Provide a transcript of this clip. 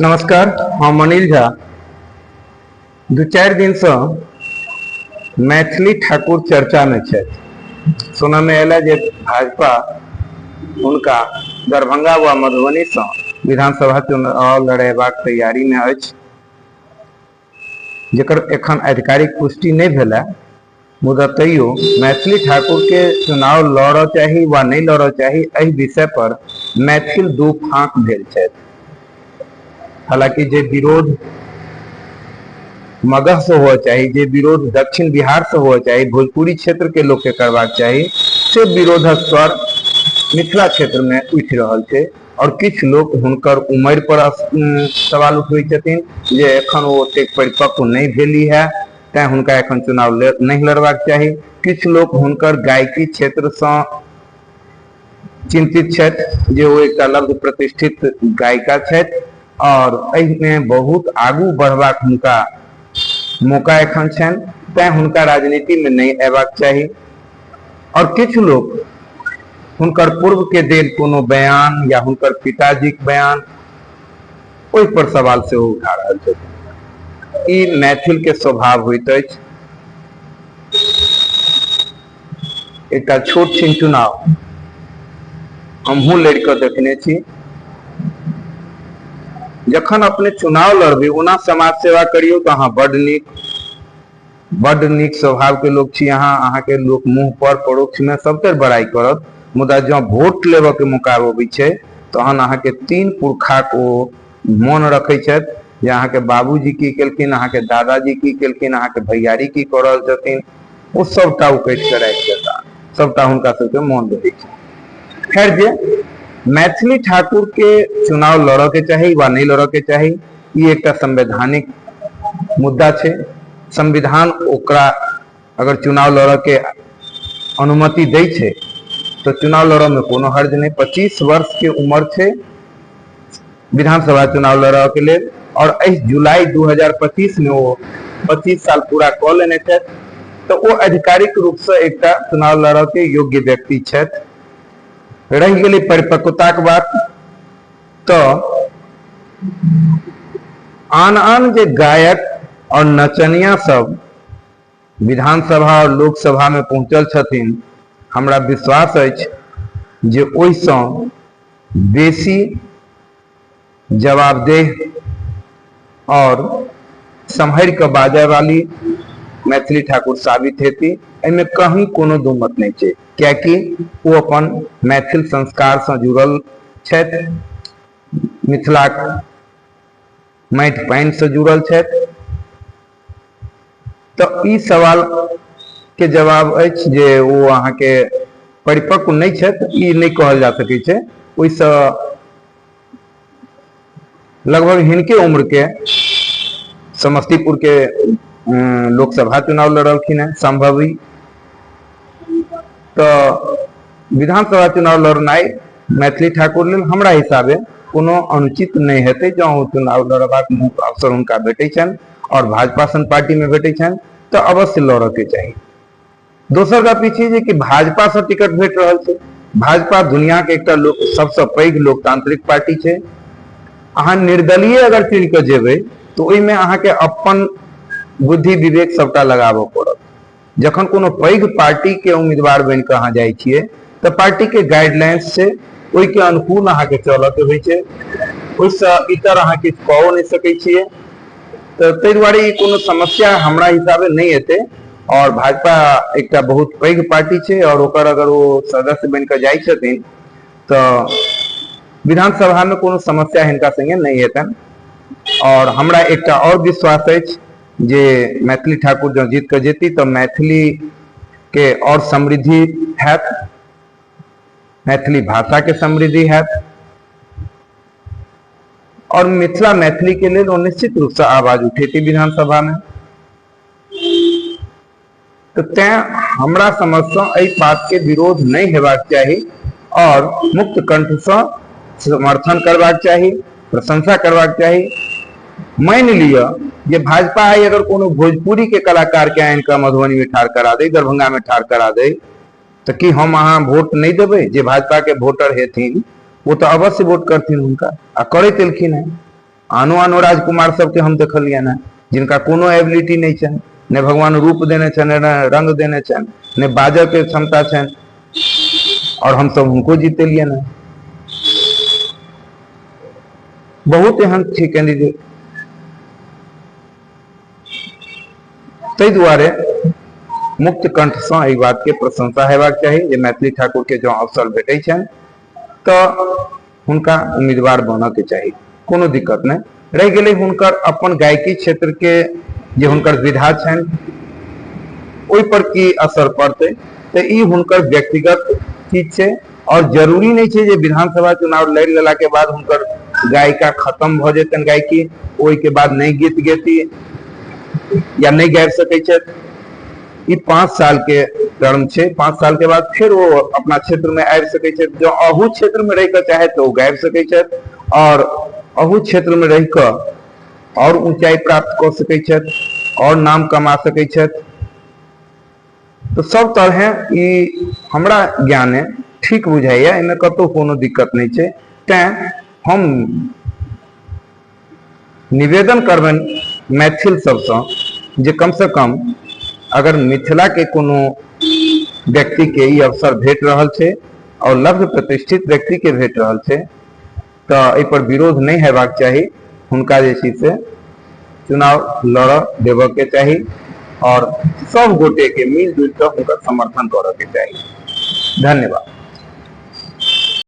नमस्कार, हम अनिल झा। दू चार दिन से मैथिली ठाकुर चर्चा में छे। सुनने में आयल जे भाजपा उनका दरभंगा व मधुबनी से विधानसभा चुनाव लड़ेबाक तैयारी में अछि, जेकर एखन आधिकारिक पुष्टि नहीं भेल है। मुदा तैयो मैथिली ठाकुर के चुनाव लड़ चाही वा नहीं लड़ चाही, एहि विषय पर मैथिल दू फाँक भेल छथि। हालांकि जे विरोध मगध से हुआ चाहिए, जे विरोध दक्षिण बिहार से हुआ चाहिए, भोजपुरी क्षेत्र के लोग के करवाक चाहिए, से विरोधक स्वर मिथिला क्षेत्र में उठि रहल छे। और किछ लोग हुनकर उम्र पर सवाल उठबै छथिन जे एखन ओ ओतेक परिपक्व नहीं भेली है, तैं हुनका एखन चुनाव नहीं लड़बाक चाही। किछ लोग हुनकर गायकी क्षेत्र से चिंतित छथि जे ओ एकटा लब्ध प्रतिष्ठित गायिका छथि और में बहुत आगू बढ़बाक हुनका मौका एखन छन, तैं हुनका राजनीति में नहीं अयबाक चाही। और किछ लोग हुनकर पूर्व के देल कोनो बयान या हुनकर पिताजी के बयान ओहि पर सवाल से उठा रहल छथि। ई मैथिल के स्वभाव होइत अछि। एकटा छोट छिन चुनाव हमहूँ लड़ कऽ देखने छी। जखन अपने चुनाव लड़बे ओना समाज सेवा करियो तो अहाँ बड़ नीक स्वभाव के लोग छी। अहाँ के लोग मुंह पर परोक्ष में सबके बड़ाई करत, मुदा जो वोट लेबे के मौका अबै छै तहन अहाँ के तीन पुरखा को मन रखे छथि जे अहाँ के बाबूजी की केलखिन, अहाँ के दादाजी की केलखिन, अहाँ के भैयारी की कर रहल छथिन, ओ सबटा उकैट के राखि देता, सबटा हुनका सबके मन रहै छै। खैर, जे मैथिली ठाकुर के चुनाव लड़ के चाही वा नहीं लड़ के चाही, ये एक संवैधानिक मुद्दा छे। संविधान ओकरा अगर चुनाव लड़ के अनुमति दै छे तो चुनाव लड़ में कोनो हर्ज नहीं। 25 वर्ष के उम्र छे विधानसभा चुनाव लड़ के लिए, और जुलाई 2025 में वो 25 साल पूरा क लेने छे, तो वो आधिकारिक रूप से एक चुनाव लड़ के योग्य व्यक्ति छे। रह गई परिपक्वता के बात, तो आन जे गायक और नचनिया सब विधानसभा और लोकसभा में पहुंचल छथिन, हमरा विश्वास अछि जे ओइसँ बेसी जवाबदेह और संभर के बाजे वाली मैथिली ठाकुर साबित हेती। एहिमे कहीं कोनो दो मत नहीं छै, क्याकि वो अपन मैथिल संस्कार से जुड़ल छथि, मिथिला माटि पानि से जुड़ल छथि। तो ई सवाल के जवाब अछि जे वो अहाँ के परिपक्व नहीं छथि, ई नहीं कहल जा सकै छै। ओइसँ लगभग हिनके उम्र के समस्तीपुर के लोकसभा चुनाव लड़लखिन है संभवी। तो विधानसभा चुनाव लड़नाई मैथिली ठाकुर लेल हमरा हिसाबे कोनो अनुचित नहीं हेतै। जो चुनाव लड़बाक अवसर हुनका भेटै छनि और भाजपा सन पार्टी में भेटै छनि तो अवश्य लड़ के चाहिए। दोसर गप ई छै जे कि भाजपा से टिकट भेट रहल छै। भाजपा दुनिया के एकटा सबसे पैघ लोकतांत्रिक पार्टी छै। अहाँ निर्दलीय अगर चुन के जेबै तो ओइमे अहाँ के अपन बुद्धि विवेक सबटा लगाबऽ पड़त। जखन कोनो पैघ पार्टी के उम्मीदवार बन के अहाँ जाइ छियै तो पार्टी के गाइडलाइंस से ओइ के अनुकूल अहाँ के चलऽ के होइ छै, ओइसँ इतर अहाँ किछ कहो नहीं सकै छियै। तो ताहि दुआरे ई कोनो समस्या हमरा हिसाबे नहीं हेतै। और भाजपा एक बहुत पैघ पार्टी छै और ओकर अगर वो सदस्य बन के जाइ छथिन तो विधानसभा में कोनो समस्या हिनका संगे नहीं हेतन। और हमरा एक और विश्वास अछि जे मैथिली ठाकुर जो जीत के जेती तो मैथिली के और समृद्धि हैत, मैथिली भाषा के समृद्धि हैत और मिथिला मैथिली के लिए निश्चित रूप से आवाज उठेती विधानसभा में। तो तैं हमरा समझ से एहि बात के विरोध नहीं हेबाक चाही और मुक्त कंठ से समर्थन करबाक चाही, प्रशंसा करबाक चाही। मान लिया जे भाजपा आई अगर कोनो भोजपुरी के कलाकार के आन के मधुबनी में ठाड़ करा दे, दरभंगा में ठाड़ करा दे, तो कि हम अहाँ वोट नहीं देबै? जे भाजपा के वोटर हेथिन वो तो अवश्य वोट करथिन हुनका, आ करैत एलखिन है। आनो आनो राजकुमार सबके हम देखलिए ना, जिनका कोनो एबिलिटी नहीं छन, ने भगवान रूप देने छन, ने रंग देने छन, ने बाजर के क्षमता छन, और हम सब उनको जीते लिए ना। बहुत एहन छै कैंडिडेट। ताहि दुआरे मुक्त कंठ से एहि बात के प्रशंसा हेबाक चाही जे मैथिली ठाकुर के जो अवसर भेटै छनि तऽ हुनका उम्मीदवार बनऽ के चाही, कोनो दिक्कत नहीं। रह गेलै हुनकर अपन गायकी क्षेत्र के जे हुनकर विधा छनि ओहि पर की असर पड़तै, तऽ ई हुनकर व्यक्तिगत चीज छै, और जरूरी नहीं छै जे विधानसभा चुनाव लड़ लेला के बाद हुनकर गायिका खत्म भ जेतनि, गायकी ओहि के बाद नहीं गीत गेती या नहीं गाबि सकै छथि। ई 5 साल के टर्म छै, 5 साल के बाद फिर वो अपना क्षेत्र में आबि सकै छथि। जो अहू क्षेत्र में रह के चाहे तो वो गाबि सकै छथि, और अहू क्षेत्र में रह के और ऊंचाई प्राप्त कर सकै छथि, और नाम कमा सकै छथि। तो सब तरह ई हमरा ज्ञाने ठीक बुझाइया, एहिमे कतौ कोनो दिक्कत नहीं छै। तें हम निवेदन करबनि मैथिल सबसँ जे कम से कम अगर मिथिला के कोनो व्यक्ति के ई अवसर भेट रहल छै और लब्ध प्रतिष्ठित व्यक्ति के भेट रहल छै तऽ एहि पर विरोध नहीं हेबाक चाही। हुनका जे छै से चुनाव लड़ देबऽ के चाही, और सब गोटे के मिलजुल कऽ हुनकर समर्थन करऽ के चाही। धन्यवाद।